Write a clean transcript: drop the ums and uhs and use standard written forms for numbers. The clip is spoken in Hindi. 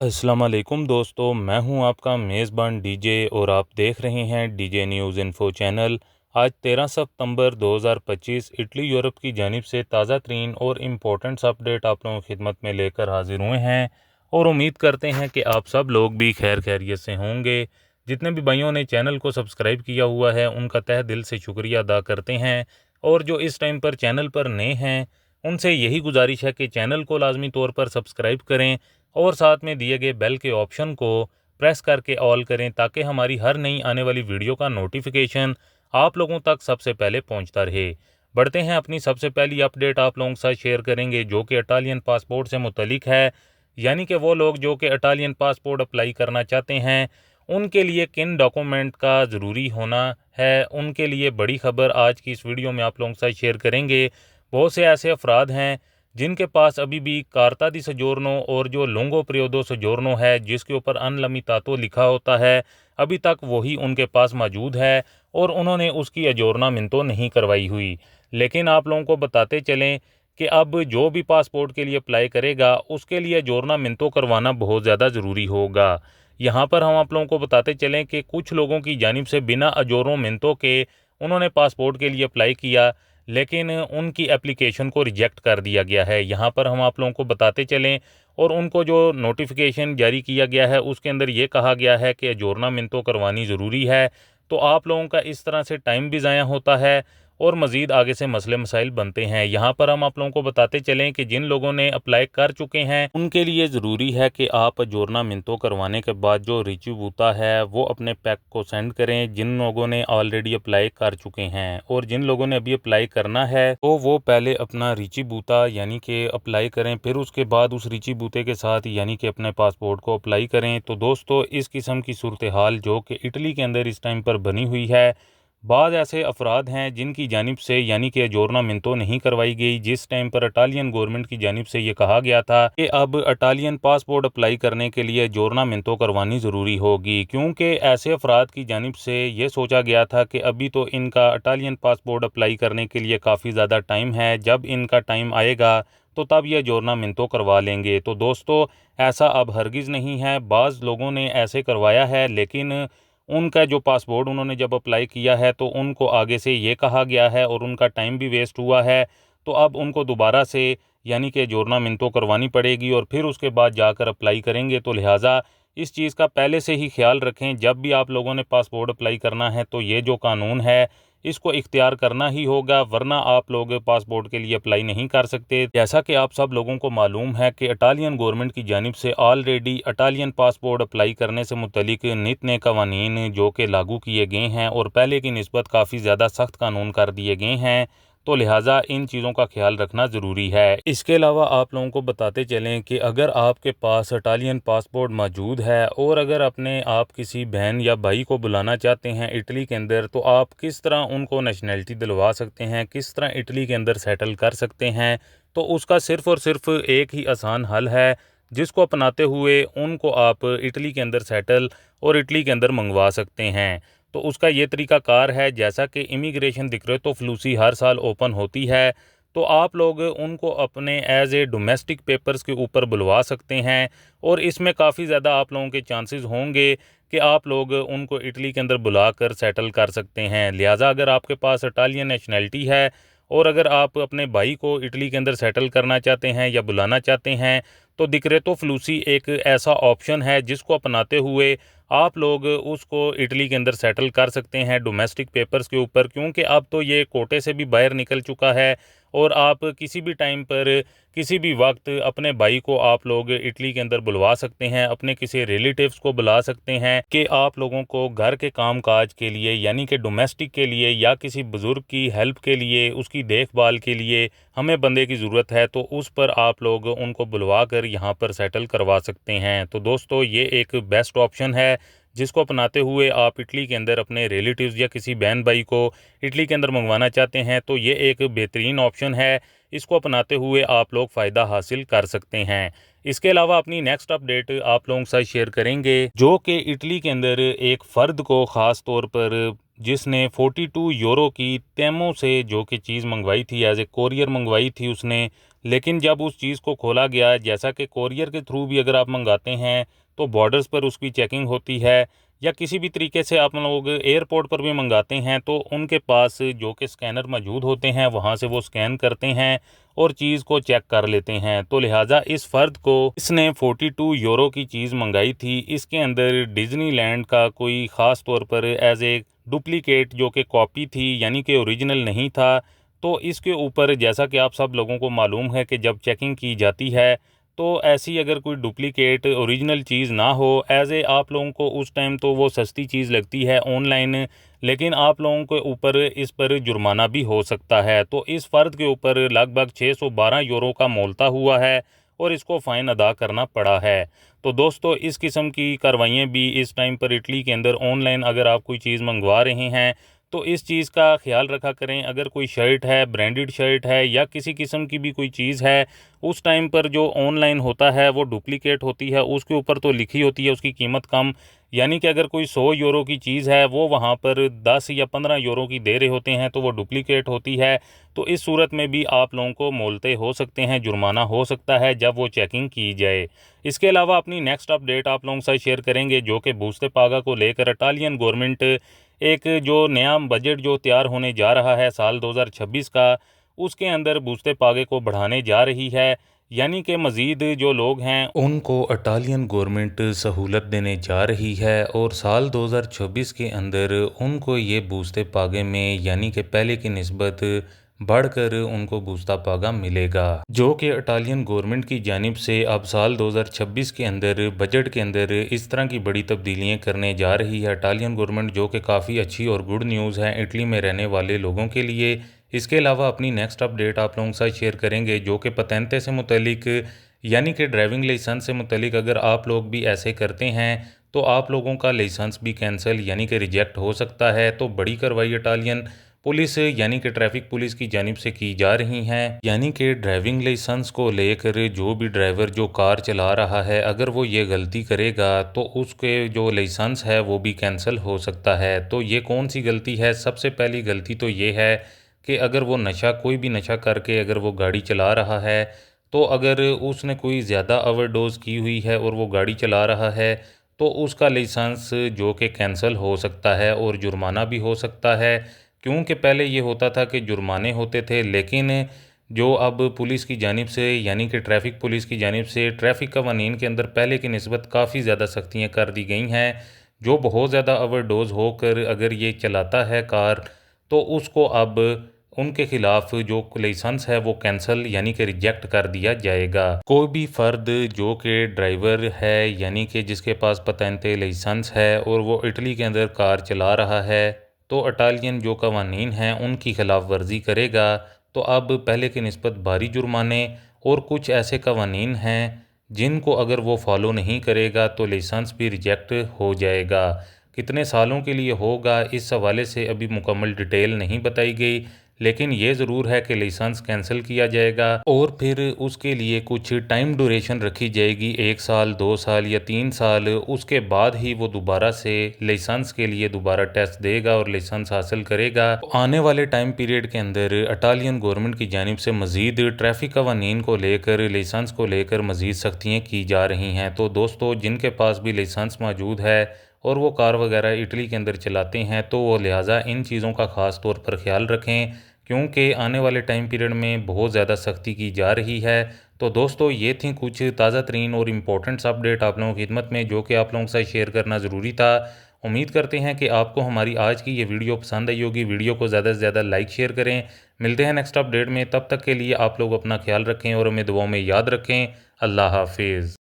अस्सलाम वालेकुम दोस्तों, मैं हूं आपका मेज़बान डीजे और आप देख रहे हैं डीजे न्यूज़ इन्फो चैनल। आज 13 सितंबर 2025 इटली यूरोप की जानिब से ताज़ा तरीन और इम्पोर्टेंट्स अपडेट आप लोगों की खिदमत में लेकर हाजिर हुए हैं और उम्मीद करते हैं कि आप सब लोग भी खैर खैरियत से होंगे। जितने भी भाइयों ने चैनल को सब्सक्राइब किया हुआ है उनका तहे दिल से शुक्रिया अदा करते हैं, और जो इस टाइम पर चैनल पर नए हैं उनसे यही गुजारिश है कि चैनल को लाजमी तौर पर सब्सक्राइब करें और साथ में दिए गए बेल के ऑप्शन को प्रेस करके ऑल करें ताकि हमारी हर नई आने वाली वीडियो का नोटिफिकेशन आप लोगों तक सबसे पहले पहुंचता रहे। बढ़ते हैं, अपनी सबसे पहली अपडेट आप लोगों के साथ शेयर करेंगे जो कि इटालियन पासपोर्ट से मुतलिक है। यानी कि वो लोग जो कि इटालियन पासपोर्ट अप्लाई करना चाहते हैं उनके लिए किन डॉक्यूमेंट का ज़रूरी होना है, उनके लिए बड़ी खबर आज की इस वीडियो में आप लोगों के साथ शेयर करेंगे। बहुत से ऐसे अफराद हैं जिनके पास अभी भी कार्ता दी सजोर्नो और जो लुंगो प्रियोदो सजोर्नो है जिसके ऊपर अनलमितातो लिखा होता है, अभी तक वही उनके पास मौजूद है और उन्होंने उसकी अजोर्नामेंटो नहीं करवाई हुई। लेकिन आप लोगों को बताते चलें कि अब जो भी पासपोर्ट के लिए अप्लाई करेगा उसके लिए अजोर्नामेंटो करवाना बहुत ज़्यादा ज़रूरी होगा। यहाँ पर हम आप लोगों को बताते चलें कि कुछ लोगों की जानिब से बिना अजोर्नामेंटो के उन्होंने पासपोर्ट के लिए अप्लाई किया लेकिन उनकी एप्लीकेशन को रिजेक्ट कर दिया गया है। यहाँ पर हम आप लोगों को बताते चलें और उनको जो नोटिफिकेशन जारी किया गया है उसके अंदर ये कहा गया है कि अजोर्नामेंटो करवानी ज़रूरी है। तो आप लोगों का इस तरह से टाइम भी ज़ाया होता है और मज़ीद आगे से मसले मसाइल बनते हैं। यहाँ पर हम आप लोगों को बताते चलें कि जिन लोगों ने अप्लाई कर चुके हैं उनके लिए ज़रूरी है कि आप अजोर्नामेंटो करवाने के बाद जो रिसीवूता है वो अपने पैक को सेंड करें। जिन लोगों ने ऑलरेडी अप्लाई कर चुके हैं और जिन लोगों ने अभी अप्लाई करना है तो वो पहले अपना रिसीवूता यानी कि अप्लाई करें, फिर उसके बाद उस रिसीवूते के साथ यानी कि अपने पासपोर्ट को अप्लाई करें। तो दोस्तों, इस किस्म की सूरत हाल जो कि इटली के अंदर इस टाइम पर बनी हुई है, बाद ऐसे अफराद हैं जिनकी जानिब से यानी कि अजोर्नामेंटो नहीं करवाई गई। जिस टाइम पर इटालियन गवर्नमेंट की जानिब से ये कहा गया था कि अब इटालियन पासपोर्ट अप्लाई करने के लिए अजोर्नामेंटो करवानी ज़रूरी होगी, क्योंकि ऐसे अफराद की जानिब से ये सोचा गया था कि अभी तो इनका इटालियन पासपोर्ट अप्लाई करने के लिए काफ़ी ज़्यादा टाइम है, जब इनका टाइम आएगा तो तब ये अजोर्नामेंटो करवा लेंगे। तो दोस्तों, ऐसा अब हरगिज़ नहीं है। बाज़ लोगों ने ऐसे करवाया है लेकिन उनका जो पासपोर्ट उन्होंने जब अप्लाई किया है तो उनको आगे से ये कहा गया है और उनका टाइम भी वेस्ट हुआ है। तो अब उनको दोबारा से यानी कि अजोर्नामेंटो करवानी पड़ेगी और फिर उसके बाद जाकर अप्लाई करेंगे। तो लिहाजा इस चीज़ का पहले से ही ख्याल रखें, जब भी आप लोगों ने पासपोर्ट अप्लाई करना है तो ये जो कानून है इसको इख्तियार करना ही होगा, वरना आप लोग पासपोर्ट के लिए अप्लाई नहीं कर सकते। जैसा कि आप सब लोगों को मालूम है कि इटालियन गवर्नमेंट की जानिब से ऑलरेडी इटालियन पासपोर्ट अप्लाई करने से मुतलिक नित नए कवानीन जो कि लागू किए गए हैं और पहले की निस्बत काफ़ी ज़्यादा सख्त कानून कर दिए गए हैं। तो लिहाजा इन चीज़ों का ख्याल रखना ज़रूरी है। इसके अलावा आप लोगों को बताते चलें कि अगर आपके पास इटालियन पासपोर्ट मौजूद है और अगर अपने आप किसी बहन या भाई को बुलाना चाहते हैं इटली के अंदर, तो आप किस तरह उनको नेशनैलिटी दिलवा सकते हैं, किस तरह इटली के अंदर सेटल कर सकते हैं। तो उसका सिर्फ़ और सिर्फ एक ही आसान हल है जिसको अपनाते हुए उनको आप इटली के अंदर सेटल और इटली के अंदर मंगवा सकते हैं। तो उसका ये तरीक़ाकार है, जैसा कि इमिग्रेशन डिक्रेतो फ्लूसी हर साल ओपन होती है तो आप लोग उनको अपने एज ए डोमेस्टिक पेपर्स के ऊपर बुलवा सकते हैं और इसमें काफ़ी ज़्यादा आप लोगों के चांसेस होंगे कि आप लोग उनको इटली के अंदर बुला कर सेटल कर सकते हैं। लिहाजा अगर आपके पास इटालियन नेशनैलिटी है और अगर आप अपने भाई को इटली के अंदर सेटल करना चाहते हैं या बुलाना चाहते हैं तो डिक्रेतो फ्लूसी एक ऐसा ऑप्शन है जिसको अपनाते हुए आप लोग उसको इटली के अंदर सेटल कर सकते हैं डोमेस्टिक पेपर्स के ऊपर, क्योंकि अब तो ये कोटे से भी बाहर निकल चुका है और आप किसी भी टाइम पर किसी भी वक्त अपने भाई को आप लोग इटली के अंदर बुलवा सकते हैं, अपने किसी रिलेटिव्स को बुला सकते हैं कि आप लोगों को घर के काम काज के लिए यानी कि डोमेस्टिक के लिए या किसी बुज़ुर्ग की हेल्प के लिए, उसकी देखभाल के लिए हमें बंदे की ज़रूरत है, तो उस पर आप लोग उनको बुलवा कर यहाँ पर सेटल करवा सकते हैं। तो दोस्तों, ये एक बेस्ट ऑप्शन है जिसको अपनाते हुए आप इटली के अंदर अपने रिलेटिव्स या किसी बहन भाई को इटली के अंदर मंगवाना चाहते हैं तो ये एक बेहतरीन ऑप्शन है। इसको अपनाते हुए आप लोग फ़ायदा हासिल कर सकते हैं। इसके अलावा अपनी नेक्स्ट अपडेट आप लोगों के साथ शेयर करेंगे जो कि इटली के अंदर एक फ़र्द को ख़ास तौर पर जिसने 42 यूरो की तेमो से जो कि चीज़ मंगवाई थी, एज ए कोरियर मंगवाई थी उसने, लेकिन जब उस चीज़ को खोला गया, जैसा कि कोरियर के थ्रू भी अगर आप मंगाते हैं तो बॉर्डर्स पर उसकी चेकिंग होती है, या किसी भी तरीके से आप लोग एयरपोर्ट पर भी मंगाते हैं तो उनके पास जो कि स्कैनर मौजूद होते हैं, वहाँ से वो स्कैन करते हैं और चीज़ को चेक कर लेते हैं। तो लिहाजा इस फ़र्द को, इसने 42 यूरो की चीज़ मंगाई थी। इसके अंदर डिज़नीलैंड का कोई ख़ास तौर पर एज ए डुप्लीकेट जो कि कॉपी थी, यानी कि ओरिजिनल नहीं था। तो इसके ऊपर जैसा कि आप सब लोगों को मालूम है कि जब चेकिंग की जाती है तो ऐसी अगर कोई डुप्लीकेट ओरिजिनल चीज़ ना हो, एज ए आप लोगों को उस टाइम तो वो सस्ती चीज़ लगती है ऑनलाइन, लेकिन आप लोगों के ऊपर इस पर जुर्माना भी हो सकता है। तो इस फ़र्द के ऊपर लगभग 612 यूरो का मोलता हुआ है और इसको फ़ाइन अदा करना पड़ा है। तो दोस्तों, इस किस्म की कार्रवाइयाँ भी इस टाइम पर इटली के अंदर ऑनलाइन अगर आप कोई चीज़ मंगवा रहे हैं तो इस चीज़ का ख्याल रखा करें। अगर कोई शर्ट है, ब्रांडेड शर्ट है या किसी किस्म की भी कोई चीज़ है, उस टाइम पर जो ऑनलाइन होता है वो डुप्लीकेट होती है, उसके ऊपर तो लिखी होती है उसकी कीमत कम, यानी कि अगर कोई 100 यूरो की चीज़ है वो वहाँ पर 10 या 15 यूरो की दे रहे होते हैं तो वो डुप्लीकेट होती है। तो इस सूरत में भी आप लोगों को मोलते हो सकते हैं, जुर्माना हो सकता है जब वो चेकिंग की जाए। इसके अलावा अपनी नेक्स्ट अपडेट आप लोगों के साथ शेयर करेंगे, जो कि बूस्ते पागा को लेकर इटालियन गवर्नमेंट एक जो नया बजट जो तैयार होने जा रहा है साल 2026 का, उसके अंदर बूस्ते पागे को बढ़ाने जा रही है, यानी कि मज़ीद जो लोग हैं उनको इटालियन गवर्नमेंट सहूलत देने जा रही है और साल 2026 के अंदर उनको ये बूस्ते पागे में यानी कि पहले की निस्बत बढ़कर उनको बूस्ता पागा मिलेगा, जो कि इटालियन गवर्नमेंट की जानिब से अब साल 2026 के अंदर बजट के अंदर इस तरह की बड़ी तब्दीलियां करने जा रही है इटालियन गवर्नमेंट, जो कि काफ़ी अच्छी और गुड न्यूज़ है इटली में रहने वाले लोगों के लिए। इसके अलावा अपनी नेक्स्ट अपडेट आप लोगों के साथ शेयर करेंगे, जो कि पतेंते से मुतलिक यानी कि ड्राइविंग लाइसेंस से मुतलिक अगर आप लोग भी ऐसे करते हैं तो आप लोगों का लाइसेंस भी कैंसिल यानी कि रिजेक्ट हो सकता है। तो बड़ी कार्रवाई इटालियन पुलिस यानी कि ट्रैफिक पुलिस की जानिब से की जा रही हैं, यानी कि ड्राइविंग लाइसेंस को लेकर जो भी ड्राइवर जो कार चला रहा है अगर वो ये गलती करेगा तो उसके जो लाइसेंस है वो भी कैंसिल हो सकता है। तो ये कौन सी गलती है? सबसे पहली गलती तो ये है कि अगर वो नशा, कोई भी नशा करके अगर वो गाड़ी चला रहा है, तो अगर उसने कोई ज़्यादा ओवरडोज की हुई है और वो गाड़ी चला रहा है तो उसका लाइसेंस जो कि कैंसिल हो सकता है और जुर्माना भी हो सकता है। क्योंकि पहले ये होता था कि जुर्माने होते थे, लेकिन जो अब पुलिस की जानिब से यानी कि ट्रैफिक पुलिस की जानिब से ट्रैफिक कवानीन के अंदर पहले की निस्बत काफ़ी ज़्यादा सख्तियाँ कर दी गई हैं। जो बहुत ज़्यादा ओवरडोज होकर अगर ये चलाता है कार तो उसको अब उनके खिलाफ जो लाइसेंस है वो कैंसिल यानी कि रिजेक्ट कर दिया जाएगा। कोई भी फ़र्द जो कि ड्राइवर है यानी कि जिसके पास पतेंते लाइसेंस है और वो इटली के अंदर कार चला रहा है तो इटालियन जो कवानीन हैं उनकी खिलाफ वर्जी करेगा तो अब पहले की निस्बत भारी जुर्माने और कुछ ऐसे कवानीन हैं जिनको अगर वो फॉलो नहीं करेगा तो लाइसेंस भी रिजेक्ट हो जाएगा। कितने सालों के लिए होगा इस हवाले से अभी मुकम्मल डिटेल नहीं बताई गई, लेकिन ये ज़रूर है कि लाइसेंस कैंसिल किया जाएगा और फिर उसके लिए कुछ टाइम ड्यूरेशन रखी जाएगी, 1 साल, 2 साल या 3 साल। उसके बाद ही वो दोबारा से लाइसेंस के लिए दोबारा टेस्ट देगा और लाइसेंस हासिल करेगा। तो आने वाले टाइम पीरियड के अंदर इटालियन गवर्नमेंट की जानिब से मज़ीद ट्रैफिक कवानीन को लेकर, लाइसेंस को लेकर मज़ीद सख्तियाँ की जा रही हैं। तो दोस्तों, जिनके पास भी लाइसेंस मौजूद है और वो कार वगैरह इटली के अंदर चलाते हैं तो वो लिहाजा इन चीज़ों का ख़ास तौर पर ख्याल रखें, क्योंकि आने वाले टाइम पीरियड में बहुत ज़्यादा सख्ती की जा रही है। तो दोस्तों, ये थी कुछ ताज़ा तरीन और इम्पोर्टेंट्स अपडेट आप लोगों की खिदमत में, जो कि आप लोगों के साथ शेयर करना ज़रूरी था। उम्मीद करते हैं कि आपको हमारी आज की ये वीडियो पसंद आई होगी। वीडियो को ज़्यादा से ज़्यादा लाइक शेयर करें। मिलते हैं नेक्स्ट अपडेट में, तब तक के लिए आप लोग अपना ख्याल रखें और हमें दुआओं में याद रखें। अल्लाह हाफिज़।